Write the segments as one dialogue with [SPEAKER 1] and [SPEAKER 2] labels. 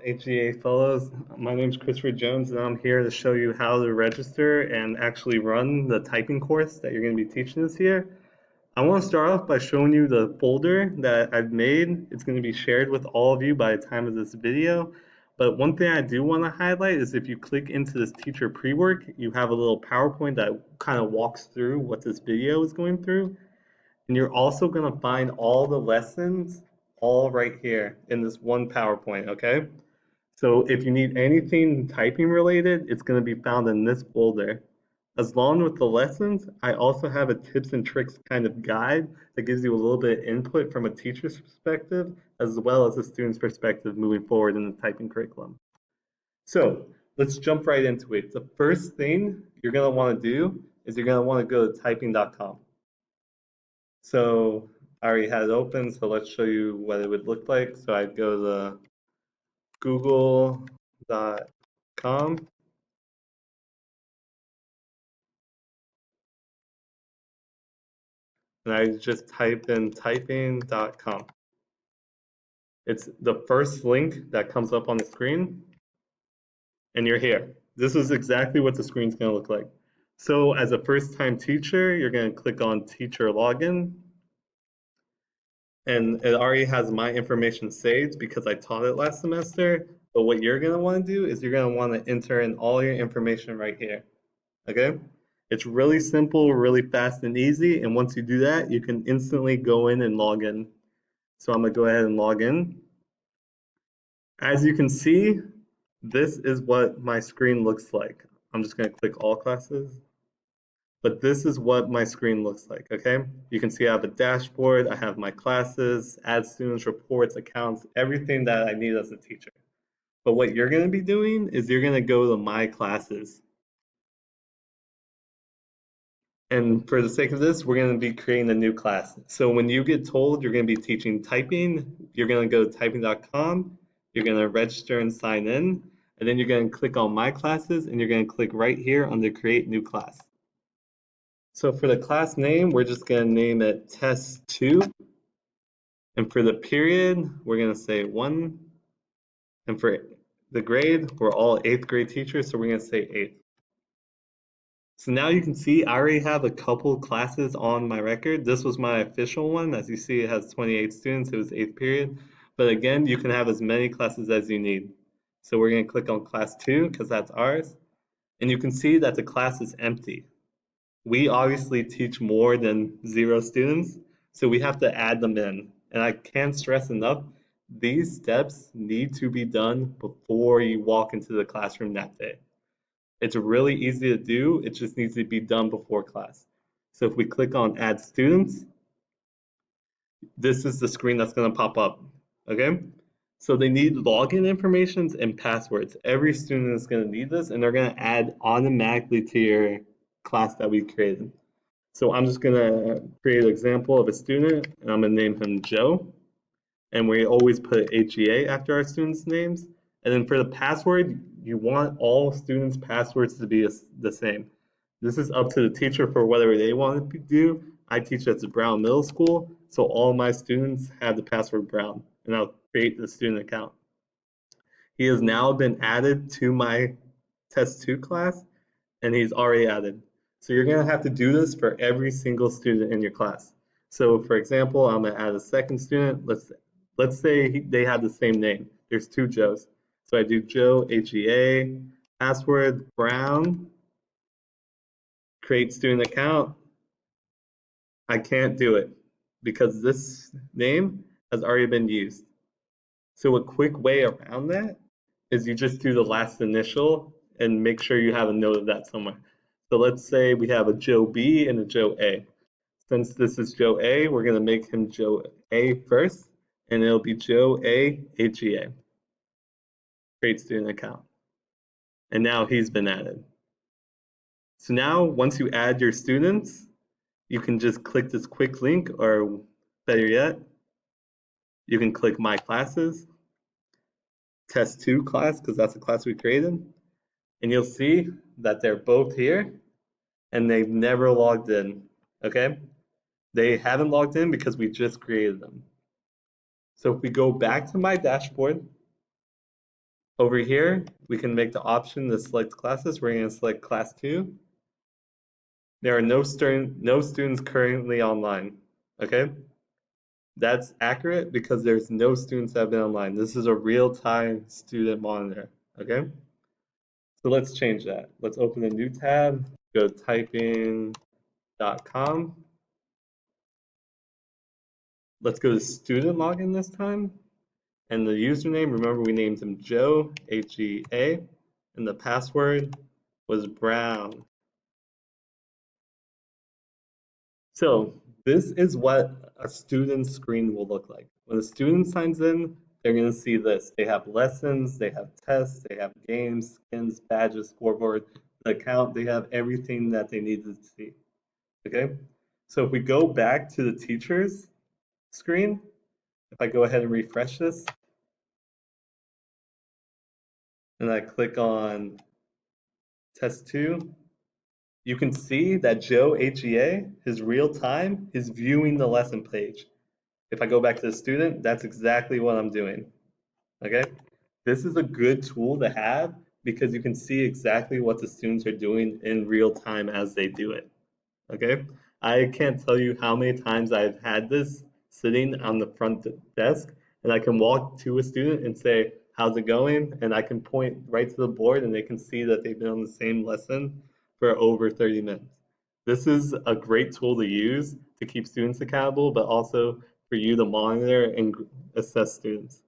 [SPEAKER 1] HGA Fellows. My name is Christopher Jones, and I'm here to show you how to register and actually run the typing course that you're going to be teaching this year. I want to start off by showing you the folder that I've made. It's going to be shared with all of you by the time of this video. But one thing I do want to highlight is if you click into this teacher pre-work, you have a little PowerPoint that kind of walks through what this video is going through. And you're also going to find all the lessons all right here in this one PowerPoint, okay? So if you need anything typing related, it's going to be found in this folder. As long with the lessons, I also have a tips and tricks kind of guide that gives you a little bit of input from a teacher's perspective, as well as a student's perspective moving forward in the typing curriculum. So let's jump right into it. The first thing you're going to want to do is you're going to want to go to typing.com. So I already had it open, so let's show you what it would look like. So I'd go to google.com and I just type in typing.com. It's the first link that comes up on the screen, and you're here. This is exactly what the screen's going to look like. So as a first-time teacher, you're going to click on Teacher Login, and it already has my information saved because I taught it last semester. But what you're going to want to do is you're going to want to enter in all your information right here. Okay? It's really simple, really fast and easy. And once you do that, you can instantly go in and log in. So I'm going to go ahead and log in. As you can see, this is what my screen looks like. I'm just going to click all classes. But this is what my screen looks like, okay? You can see I have a dashboard, I have my classes, add students, reports, accounts, everything that I need as a teacher. But what you're going to be doing is you're going to go to my classes. And for the sake of this, we're going to be creating a new class. So when you get told you're going to be teaching typing, you're going to go to typing.com, you're going to register and sign in, and then you're going to click on my classes and you're going to click right here under create new class. So for the class name, we're just going to name it test 2. And for the period, we're going to say 1. And for the grade, we're all 8th grade teachers, so we're going to say 8. So now you can see I already have a couple classes on my record. This was my official one. As you see, it has 28 students. It was 8th period. But again, you can have as many classes as you need. So we're going to click on class 2 because that's ours. And you can see that the class is empty. We obviously teach more than 0 students, so we have to add them in. And I can't stress enough, these steps need to be done before you walk into the classroom that day. It's really easy to do, it just needs to be done before class. So if we click on add students, this is the screen that's going to pop up, okay? So they need login information and passwords. Every student is going to need this, and they're going to add automatically to your class that we created. So I'm just going to create an example of a student, and I'm going to name him Joe. And we always put HEA after our students' names. And then for the password, you want all students' passwords to be the same. This is up to the teacher for whatever they want to do. I teach at the Brown Middle School, so all my students have the password Brown, and I'll create the student account. He has now been added to my Test 2 class, and he's already added. So you're going to have to do this for every single student in your class. So for example, I'm going to add a second student. Let's say they have the same name. There's 2 Joes. So I do Joe, HEA, password, Brown, create student account. I can't do it because this name has already been used. So a quick way around that is you just do the last initial and make sure you have a note of that somewhere. So let's say we have a Joe B and a Joe A. Since this is Joe A, we're going to make him Joe A first, and it'll be Joe A HEA. Create student account. And now he's been added. So now once you add your students, you can just click this quick link, or better yet, you can click my classes, test 2 class, because that's the class we created, and you'll see that they're both here and they've never logged in, okay? They haven't logged in because we just created them. So if we go back to my dashboard, Over here, we can make the option to select classes. We're going to select class 2. There are no students currently online. Okay? That's accurate because there's no students that have been online. This is a real-time student monitor. Okay? So let's change that. Let's open a new tab, go to typing.com. Let's go to student login this time. And the username, remember we named him Joe, H-E-A, and the password was Brown. So this is what a student screen will look like. When a student signs in, they're going to see this. They have lessons, they have tests, they have games, skins, badges, scoreboard, the account, they have everything that they need to see. Okay? So if we go back to the teacher's screen, if I go ahead and refresh this, and I click on test 2, you can see that Joe HEA, his real time, is viewing the lesson page. If I go back to the student, that's exactly what I'm doing. Okay? This is a good tool to have because you can see exactly what the students are doing in real time as they do it. Okay? I can't tell you how many times I've had this sitting on the front desk and I can walk to a student and say, how's it going? And I can point right to the board and they can see that they've been on the same lesson for over 30 minutes. This is a great tool to use to keep students accountable, but also for you to monitor and assess students.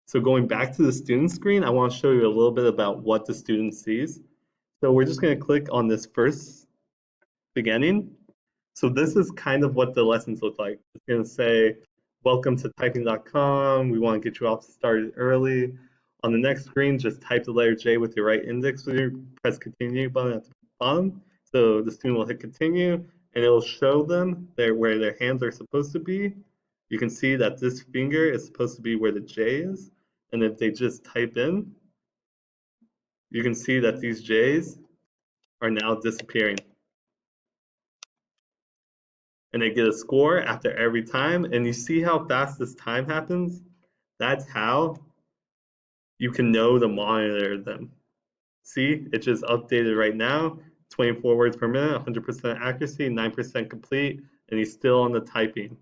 [SPEAKER 1] So going back to the student screen, I want to show you a little bit about what the student sees. So we're just going to click on this first beginning. So this is kind of what the lessons look like. It's going to say, welcome to typing.com. We want to get you off started early. On the next screen, just type the letter J with your right index finger, press continue button at the bottom. So the student will hit continue and it will show them where their hands are supposed to be. You can see that this finger is supposed to be where the J is. And if they just type in, you can see that these J's are now disappearing. And they get a score after every time. And you see how fast this time happens? That's how you can know to monitor them. See, it just updated right now, 24 words per minute, 100% accuracy, 9% complete, and he's still on the typing.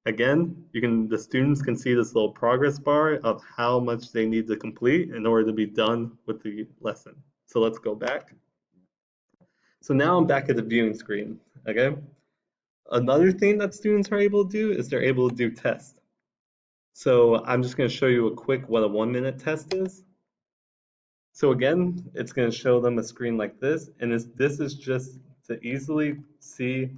[SPEAKER 1] Again, the students can see this little progress bar of how much they need to complete in order to be done with the lesson. So let's go back. So now I'm back at the viewing screen, okay? Another thing that students are able to do is they're able to do tests. So I'm just going to show you a quick what a 1-minute test is. So again, it's going to show them a screen like this, and this is just to easily see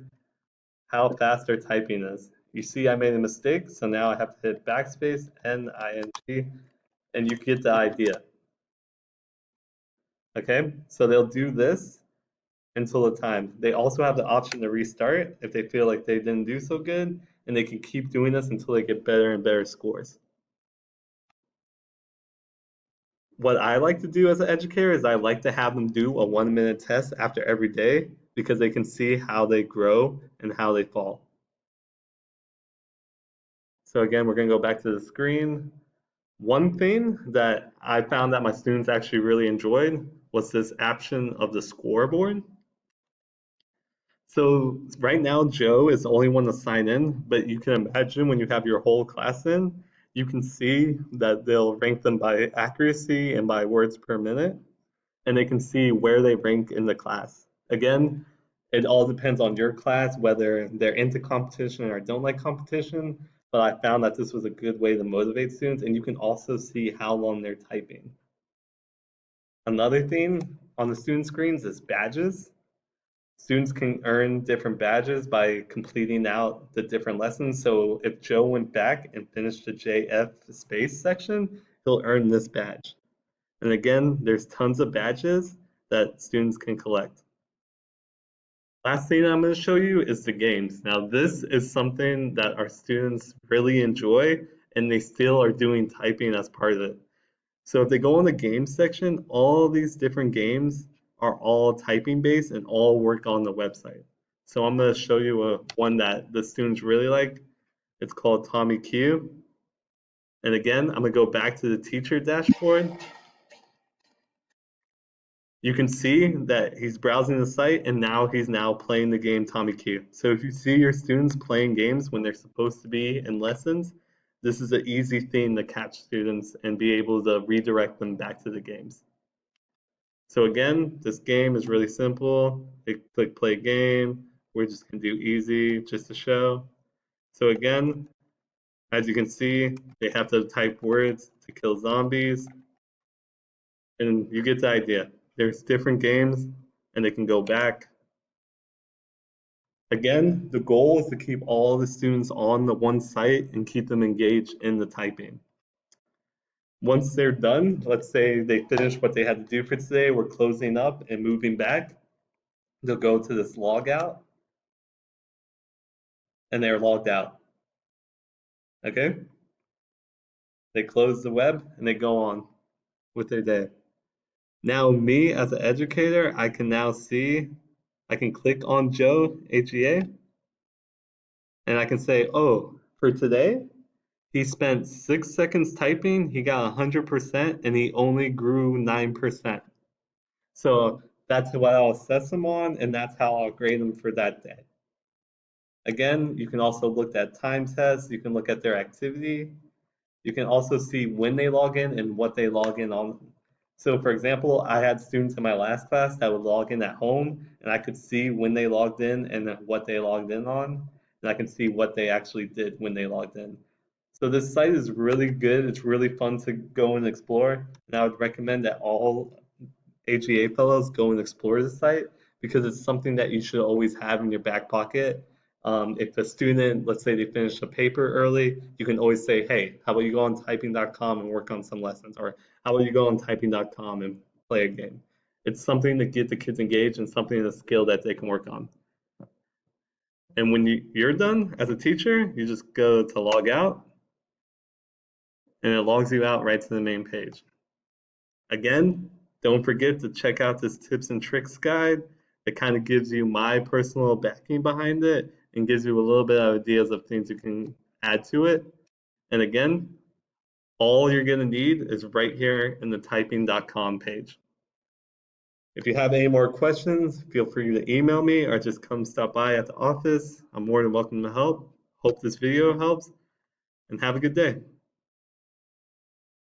[SPEAKER 1] how fast their typing is. You see I made a mistake, so now I have to hit backspace, N-I-G, and you get the idea. Okay, so they'll do this until the time. They also have the option to restart if they feel like they didn't do so good, and they can keep doing this until they get better and better scores. What I like to do as an educator is I like to have them do a 1-minute test after every day because they can see how they grow and how they fall. So again, we're going to go back to the screen. One thing that I found that my students actually really enjoyed was this option of the scoreboard. So right now, Joe is the only one to sign in, but you can imagine when you have your whole class in, you can see that they'll rank them by accuracy and by words per minute, and they can see where they rank in the class. Again, it all depends on your class, whether they're into competition or don't like competition, but I found that this was a good way to motivate students, and you can also see how long they're typing. Another thing on the student screens is badges. Students can earn different badges by completing out the different lessons. So if Joe went back and finished the JF space section, he'll earn this badge. And again, there's tons of badges that students can collect. Last thing I'm going to show you is the games. Now this is something that our students really enjoy and they still are doing typing as part of it. So if they go in the games section, all these different games are all typing based and all work on the website. So I'm going to show you one that the students really like. It's called Tommy Q. And again, I'm going to go back to the teacher dashboard. You can see that he's browsing the site and now he's playing the game Tommy Q. So if you see your students playing games when they're supposed to be in lessons, this is an easy thing to catch students and be able to redirect them back to the games. So again, this game is really simple. They click play game. We're just going to do easy just to show. So again, as you can see, they have to type words to kill zombies. And you get the idea. There's different games and they can go back. Again, the goal is to keep all the students on the one site and keep them engaged in the typing. Once they're done, let's say they finish what they had to do for today, we're closing up and moving back. They'll go to this log out and they're logged out. Okay? They close the web and they go on with their day. Now me as an educator, I can now see, I can click on Joe, HEA, and I can say, oh, for today, he spent 6 seconds typing, he got 100%, and he only grew 9%. So that's what I'll assess him on, and that's how I'll grade him for that day. Again, you can also look at time tests, you can look at their activity, you can also see when they log in and what they log in on. So for example, I had students in my last class that would log in at home and I could see when they logged in and what they logged in on, and I can see what they actually did when they logged in. So this site is really good. It's really fun to go and explore. And I would recommend that all HEA fellows go and explore the site because it's something that you should always have in your back pocket. If a student, let's say they finished a paper early, you can always say, hey, how about you go on typing.com and work on some lessons? Or how about you go on typing.com and play a game? It's something to get the kids engaged and something, a skill that they can work on. And when you're done as a teacher, you just go to log out and it logs you out right to the main page. Again, don't forget to check out this tips and tricks guide. It kind of gives you my personal backing behind it and gives you a little bit of ideas of things you can add to it. And again, all you're going to need is right here in the typing.com page. If you have any more questions, feel free to email me or just come stop by at the office. I'm more than welcome to help. Hope this video helps and have a good day.